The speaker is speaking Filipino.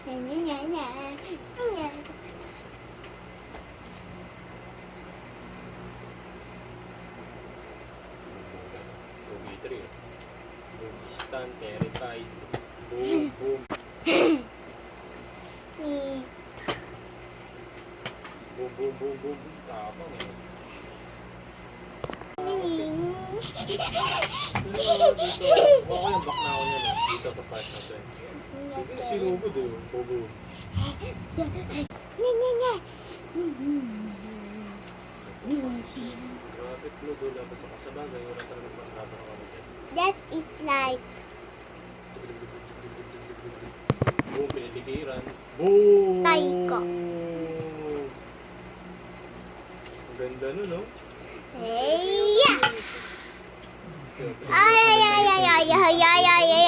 Three. Boom, stand, terrified. Boom, boom. Boom, boom, boom, boom. Tapang eh. Hello, dito. Okay yung back na ako niya dito sa part na to eh. Sinugod eh. Bobo. Grabe, plugo na sa kasabagay. Wala talaga pang-rabang ako dyan. That is like Boom, pinilikiran. Boom! Taiko. Ang ganda nun, no? Hey! Ay, ay, ay, ay, ay, ay, ay, ay, ay,